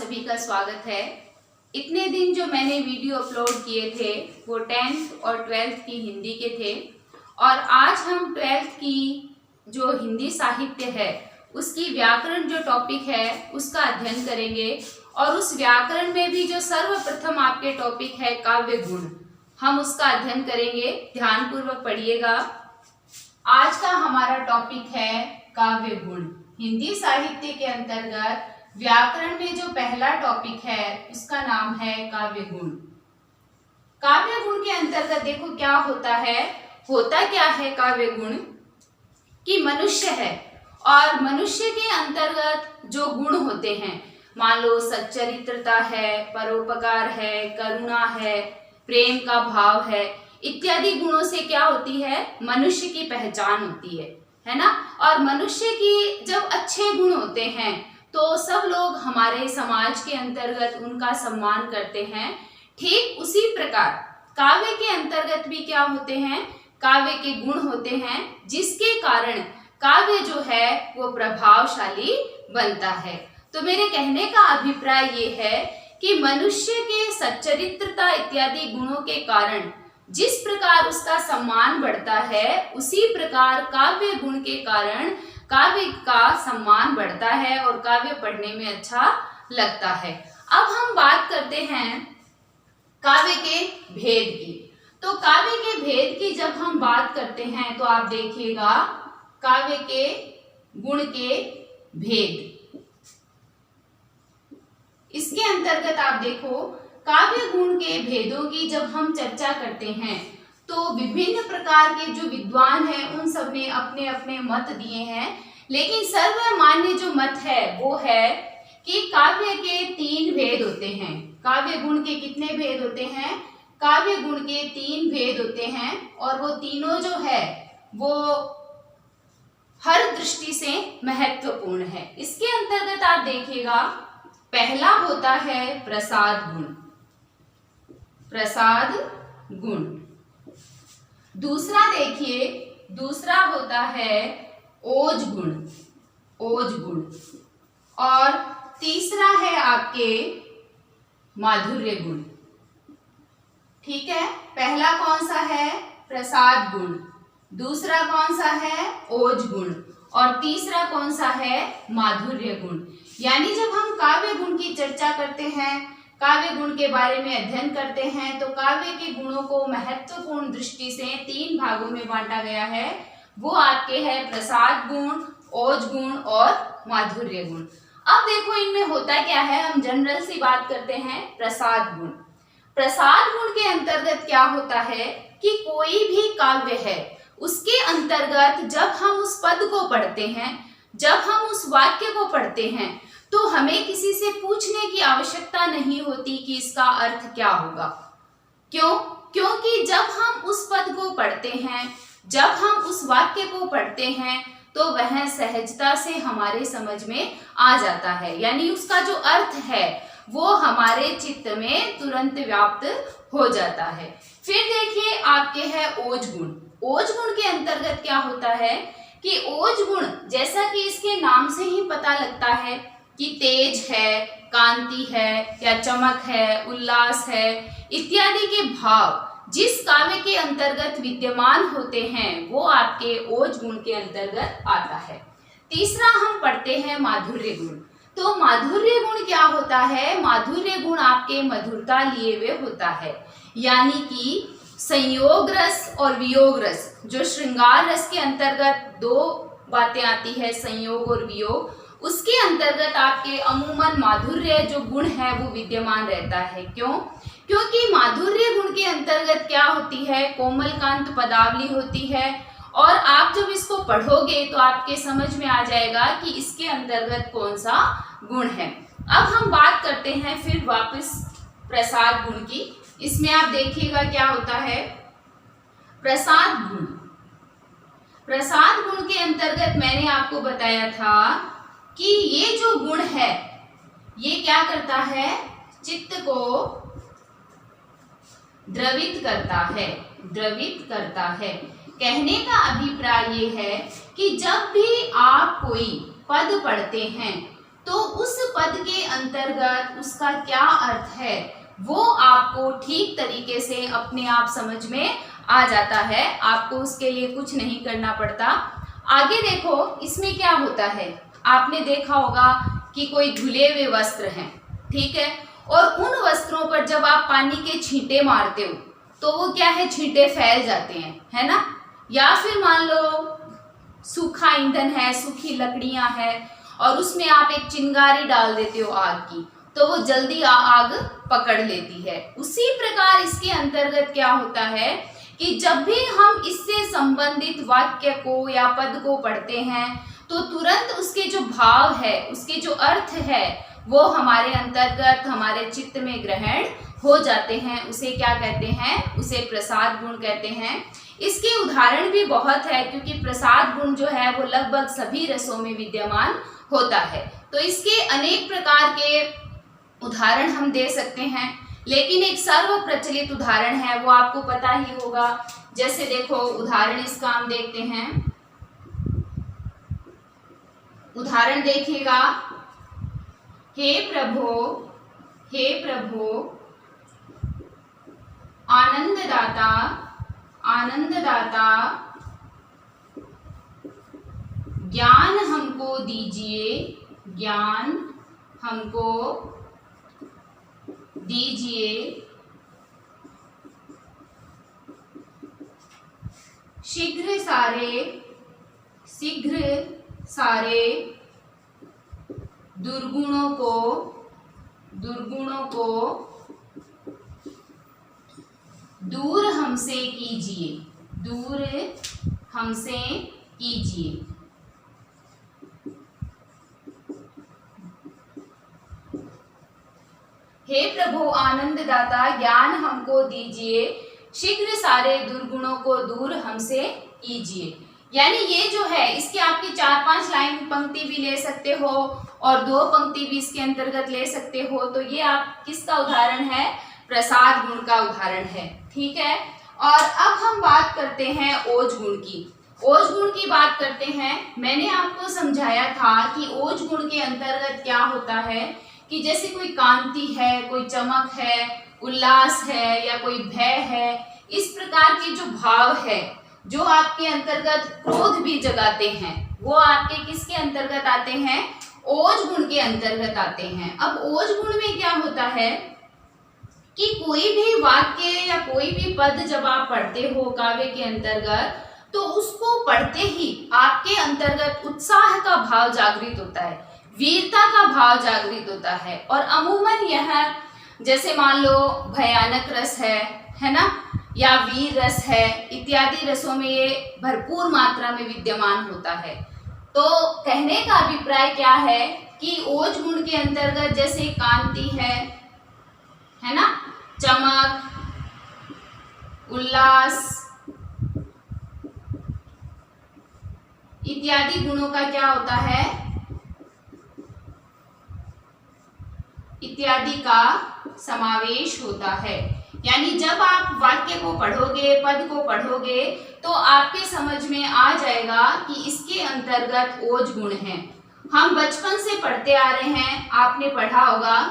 सभी का स्वागत है। इतने दिन जो मैंने वीडियो अपलोड किए थे वो 10th और 12th की हिंदी के थे और आज हम 12th की जो हिंदी साहित्य है उसकी व्याकरण जो टॉपिक है उसका अध्ययन करेंगे और उस व्याकरण में भी जो सर्वप्रथम आपके टॉपिक है काव्य गुण, हम उसका अध्ययन करेंगे। ध्यानपूर्वक पढ़िएगा। आज का हमारा टॉपिक है काव्य गुण। हिंदी साहित्य के अंतर्गत व्याकरण में जो पहला टॉपिक है उसका नाम है काव्य गुण। काव्य गुण के अंतर्गत देखो क्या होता है, होता क्या है काव्य गुण कि मनुष्य है और मनुष्य के अंतर्गत जो गुण होते हैं, मान लो सच्चरित्रता है, परोपकार है, करुणा है, प्रेम का भाव है, इत्यादि गुणों से क्या होती है, मनुष्य की पहचान होती है ना। और मनुष्य की जब अच्छे गुण होते हैं तो सब लोग हमारे समाज के अंतर्गत उनका सम्मान करते हैं। ठीक उसी प्रकार काव्य के अंतर्गत भी क्या होते हैं, काव्य के गुण होते हैं जिसके कारण काव्य जो है वो प्रभावशाली बनता है। तो मेरे कहने का अभिप्राय ये है कि मनुष्य के सच्चरित्रता इत्यादि गुणों के कारण जिस प्रकार उसका सम्मान बढ़ता है उसी प्रकार काव्य गुण के कारण काव्य का सम्मान बढ़ता है और काव्य पढ़ने में अच्छा लगता है। अब हम बात करते हैं काव्य के भेद की। तो काव्य के भेद की जब हम बात करते हैं तो आप देखिएगा काव्य के गुण के भेद, इसके अंतर्गत आप देखो काव्य गुण के भेदों की जब हम चर्चा करते हैं तो विभिन्न प्रकार के जो विद्वान हैं उन सब ने अपने अपने मत दिए हैं, लेकिन सर्वमान्य जो मत है वो है कि काव्य के 3 भेद होते हैं। काव्य गुण के कितने भेद होते हैं? काव्य गुण के 3 भेद होते हैं और वो तीनों जो है वो हर दृष्टि से महत्वपूर्ण है। इसके अंतर्गत आप देखिएगा पहला होता है प्रसाद गुण, प्रसाद गुण। दूसरा देखिए, दूसरा होता है ओज गुण, ओज गुण। और तीसरा है आपके माधुर्य गुण। ठीक है, पहला कौन सा है? प्रसाद गुण। दूसरा कौन सा है? ओज गुण। और तीसरा कौन सा है? माधुर्य गुण। यानी जब हम काव्य गुण की चर्चा करते हैं, काव्य गुण के बारे में अध्ययन करते हैं तो काव्य के गुणों को महत्वपूर्ण दृष्टि से 3 भागों में बांटा गया है। वो आपके हैं प्रसाद गुण, ओज गुण और माधुर्य गुण। अब देखो इनमें होता क्या है, हम जनरल सी बात करते हैं प्रसाद गुण। प्रसाद गुण के अंतर्गत क्या होता है कि कोई भी काव्य है उसके अंतर्गत जब हम उस पद को पढ़ते हैं, जब हम उस वाक्य को पढ़ते हैं तो हमें किसी से पूछने की आवश्यकता नहीं होती कि इसका अर्थ क्या होगा। क्यों? क्योंकि जब हम उस पद को पढ़ते हैं, जब हम उस वाक्य को पढ़ते हैं तो वह सहजता से हमारे समझ में आ जाता है, यानी उसका जो अर्थ है वो हमारे चित्त में तुरंत व्याप्त हो जाता है। फिर देखिए आपके है ओज गुण। ओज गुण के अंतर्गत क्या होता है कि ओज गुण जैसा कि इसके नाम से ही पता लगता है कि तेज है, कांति है या चमक है, उल्लास है इत्यादि के भाव जिस काव्य के अंतर्गत विद्यमान होते हैं वो आपके ओज गुण के अंतर्गत आता है। तीसरा हम पढ़ते हैं माधुर्य गुण। तो माधुर्य गुण क्या होता है? माधुर्य गुण आपके मधुरता लिए हुए होता है, यानी कि संयोग रस और वियोग रस, जो श्रृंगार रस के अंतर्गत 2 बातें आती है, संयोग और वियोग, उसके अंतर्गत आपके अमूमन माधुर्य जो गुण है वो विद्यमान रहता है। क्यों? क्योंकि माधुर्य गुण के अंतर्गत क्या होती है, कोमलकांत पदावली होती है और आप जब इसको पढ़ोगे तो आपके समझ में आ जाएगा कि इसके अंतर्गत कौन सा गुण है। अब हम बात करते हैं फिर वापस प्रसाद गुण की। इसमें आप देखिएगा क्या होता है प्रसाद गुण। प्रसाद गुण के अंतर्गत मैंने आपको बताया था कि ये जो गुण है ये क्या करता है, चित्त को द्रवित करता है, द्रवित करता है। कहने का अभिप्राय ये है कि जब भी आप कोई पद पढ़ते हैं तो उस पद के अंतर्गत उसका क्या अर्थ है वो आपको ठीक तरीके से अपने आप समझ में आ जाता है। आपको उसके लिए कुछ नहीं करना पड़ता। आगे देखो इसमें क्या होता है। आपने देखा होगा कि कोई धुले हुए वस्त्र हैं, ठीक है, और उन वस्त्रों पर जब आप पानी के छींटे मारते हो तो वो क्या है, छींटे फैल जाते हैं, है ना। या फिर मान लो सूखा ईंधन है, सूखी लकड़ियां हैं और उसमें आप एक चिंगारी डाल देते हो आग की, तो वो जल्दी आग पकड़ लेती है। उसी प्रकार इसके अंतर्गत क्या होता है कि जब भी हम इससे संबंधित वाक्य को या पद को पढ़ते हैं तो तुरंत उसके जो भाव है, उसके जो अर्थ है वो हमारे अंतर्गत, हमारे चित्त में ग्रहण हो जाते हैं। उसे क्या कहते हैं, उसे प्रसाद गुण कहते हैं। इसके उदाहरण भी बहुत है क्योंकि प्रसाद गुण जो है वो लगभग सभी रसों में विद्यमान होता है। तो इसके अनेक प्रकार के उदाहरण हम दे सकते हैं, लेकिन एक सर्व प्रचलित उदाहरण है वो आपको पता ही होगा। जैसे देखो उदाहरण इसका हम देखते हैं। उदाहरण देखिएगा, हे प्रभो, हे प्रभो, आनंददाता, आनंददाता, ज्ञान हमको दीजिए, ज्ञान हमको दीजिए, शीघ्र सारे, शीघ्र सारे दुर्गुणों को, दुर्गुणों को दूर हमसे कीजिए, दूर हमसे कीजिए। हे प्रभु आनंददाता, ज्ञान हमको दीजिए, शीघ्र सारे दुर्गुणों को दूर हमसे कीजिए। यानी ये जो है इसके आपके 4-5 लाइन पंक्ति भी ले सकते हो और 2 पंक्ति भी इसके अंतर्गत ले सकते हो। तो ये आप किसका उदाहरण है, प्रसाद गुण का उदाहरण है, ठीक है। और अब हम बात करते हैं ओज गुण की। ओज गुण की बात करते हैं। मैंने आपको समझाया था कि ओज गुण के अंतर्गत क्या होता है कि जैसे कोई कांति है, कोई चमक है, उल्लास है या कोई भय है, इस प्रकार के जो भाव है जो आपके अंतर्गत क्रोध भी जगाते हैं, वो आपके किसके अंतर्गत आते हैं, ओज गुण के अंतर्गत आते हैं। अब ओज गुण में क्या होता है कि कोई भी वाक्य या कोई भी पद जब आप पढ़ते हो काव्य के अंतर्गत, तो उसको पढ़ते ही आपके अंतर्गत उत्साह का भाव जागृत होता है, वीरता का भाव जागृत होता है। और अमूमन यह जैसे मान लो भयानक रस है ना, या वीर रस है, इत्यादि रसों में ये भरपूर मात्रा में विद्यमान होता है। तो कहने का अभिप्राय क्या है कि ओज गुण के अंतर्गत जैसे कांति है ना, चमक, उल्लास इत्यादि गुणों का क्या होता है, इत्यादि का समावेश होता है। यानी जब आप वाक्य को पढ़ोगे, पद को पढ़ोगे, तो आपके समझ में आ जाएगा कि इसके अंतर्गत ओज गुण हैं। हम बचपन से पढ़ते आ रहे हैं, आपने पढ़ा होगा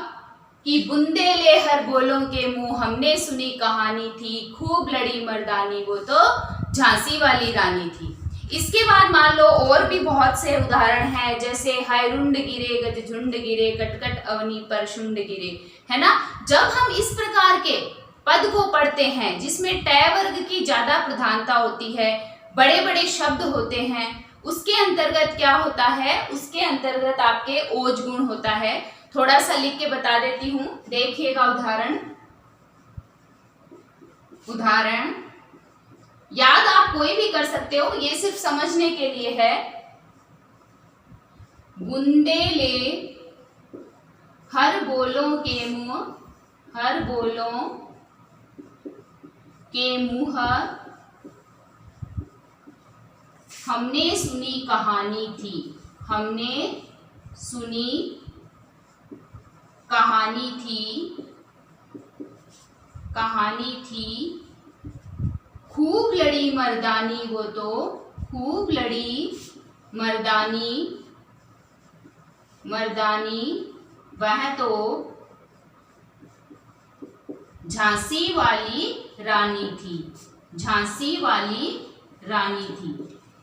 कि बुंदेले हर बोलों के मुंह, हमने सुनी कहानी थी, खूब लड़ी मर्दानी, वो तो झांसी वाली रानी थी। इसके बाद मान लो और भी बहुत से उदाहरण हैं, जैसे हायरुंड गिरे गज झुंड गिरे, कटकट अवनी पर शुंड गिरे, है ना। जब हम इस प्रकार के पद को पढ़ते हैं जिसमें टय वर्ग की ज्यादा प्रधानता होती है, बड़े बड़े शब्द होते हैं, उसके अंतर्गत क्या होता है, उसके अंतर्गत आपके ओज गुण होता है। थोड़ा सा लिख के बता देती हूं, देखिएगा उदाहरण। उदाहरण याद आप कोई भी कर सकते हो, ये सिर्फ समझने के लिए है। बुंदेले हर बोलों के मुंह, हर बोलों के मुंह, हमने सुनी कहानी थी, हमने सुनी कहानी थी, कहानी थी, खूब लड़ी मर्दानी, वो तो खूब लड़ी मर्दानी, मर्दानी वह तो झांसी वाली रानी थी, झांसी वाली रानी थी।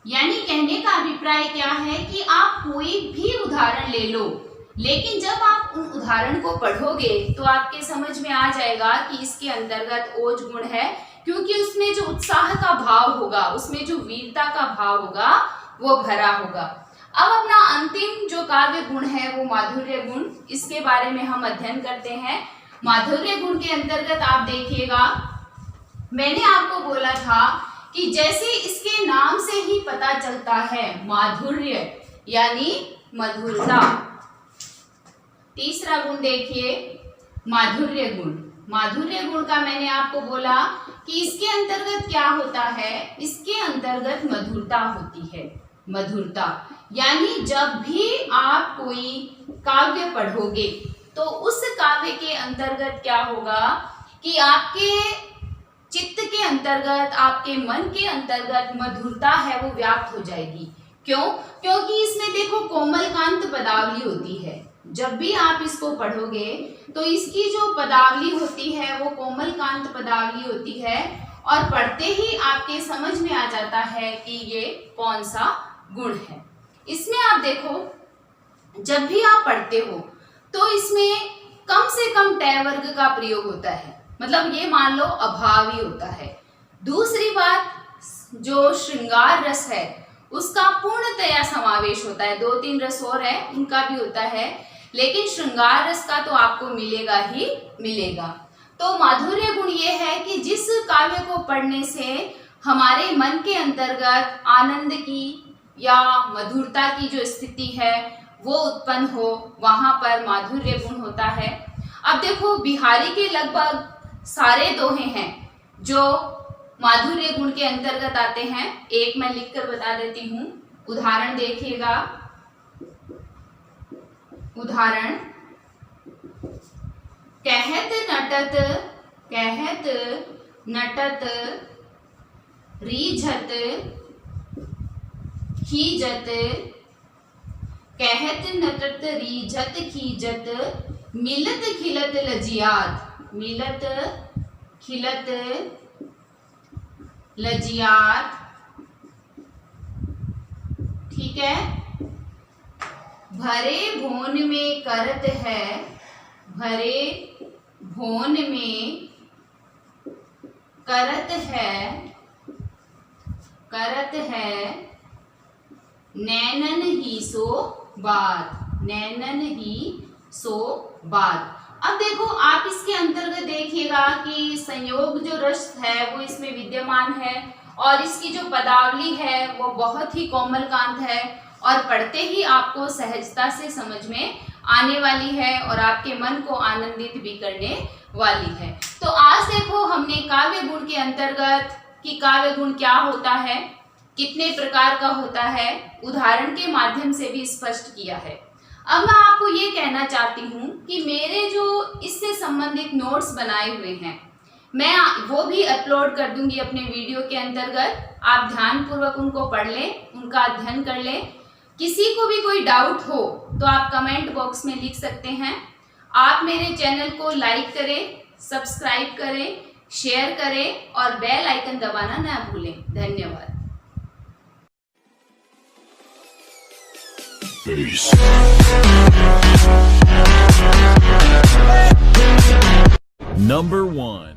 यानी कहने का अभिप्राय क्या है कि आप कोई भी उदाहरण ले लो, लेकिन जब आप उन उदाहरण को पढ़ोगे तो आपके समझ में आ जाएगा कि इसके अंतर्गत ओज गुण है, क्योंकि उसमें जो उत्साह का भाव होगा, उसमें जो वीरता का भाव होगा वो भरा होगा। अब अपना अंतिम जो काव्य गुण है वो माधुर्य गुण, इसके बारे में हम अध्ययन करते हैं। माधुर्य गुण के अंतर्गत आप देखिएगा, मैंने आपको बोला था कि जैसे इसके नाम से ही पता चलता है माधुर्य यानी मधुरता। तीसरा गुण देखिए माधुर्य गुण। माधुर्य गुण का मैंने आपको बोला कि इसके अंतर्गत क्या होता है, इसके अंतर्गत मधुरता होती है। मधुरता यानी जब भी आप कोई काव्य पढ़ोगे तो उस काव्य के अंतर्गत क्या होगा कि आपके चित्त के अंतर्गत, आपके मन के अंतर्गत मधुरता है वो व्याप्त हो जाएगी। क्यों? क्योंकि इसमें देखो कोमलकांत पदावली होती है। जब भी आप इसको पढ़ोगे तो इसकी जो पदावली होती है वो कोमलकांत पदावली होती है, और पढ़ते ही आपके समझ में आ जाता है कि ये कौन सा गुण है। इसमें आप देखो जब भी आप पढ़ते हो तो इसमें कम से कम टय वर्ग का प्रयोग होता है, मतलब ये मान लो अभावी होता है। दूसरी बात, जो श्रृंगार रस है उसका पूर्णतया समावेश होता है। 2-3 रस और है उनका भी होता है, लेकिन श्रृंगार रस का तो आपको मिलेगा ही मिलेगा। तो माधुर्य गुण ये है कि जिस काव्य को पढ़ने से हमारे मन के अंतर्गत आनंद की या मधुरता की जो स्थिति है वो उत्पन्न हो, वहां पर माधुर्य गुण होता है। अब देखो बिहारी के लगभग सारे दोहे हैं जो माधुर्य गुण के अंतर्गत आते हैं। एक मैं लिखकर बता देती हूँ, उदाहरण देखिएगा। उदाहरण, कहत नटत रीझत खीजत, कहत नटत रीझत खीजत, मिलत खिलत लजियात, मिलत खिलत लजियात। ठीक है। भरे भोन में करत है, भरे भोन में करत है, नैनन ही सो बात, नैनन ही सो बात। अब देखो आप इसके अंतर्गत देखिएगा कि संयोग जो रस है वो इसमें विद्यमान है, और इसकी जो पदावली है वो बहुत ही कोमलकांत है, और पढ़ते ही आपको सहजता से समझ में आने वाली है और आपके मन को आनंदित भी करने वाली है। तो आज देखो हमने काव्य गुण के अंतर्गत कि काव्य गुण क्या होता है, कितने प्रकार का होता है, उदाहरण के माध्यम से भी स्पष्ट किया है। अब मैं आपको ये कहना चाहती हूँ कि मेरे जो इससे संबंधित नोट्स बनाए हुए हैं मैं वो भी अपलोड कर दूंगी अपने वीडियो के अंतर्गत। आप ध्यानपूर्वक उनको पढ़ लें, उनका अध्ययन कर लें। किसी को भी कोई डाउट हो तो आप कमेंट बॉक्स में लिख सकते हैं। आप मेरे चैनल को लाइक करें, सब्सक्राइब करें, शेयर करें और बेल आइकन दबाना ना भूलें। धन्यवाद। Number 1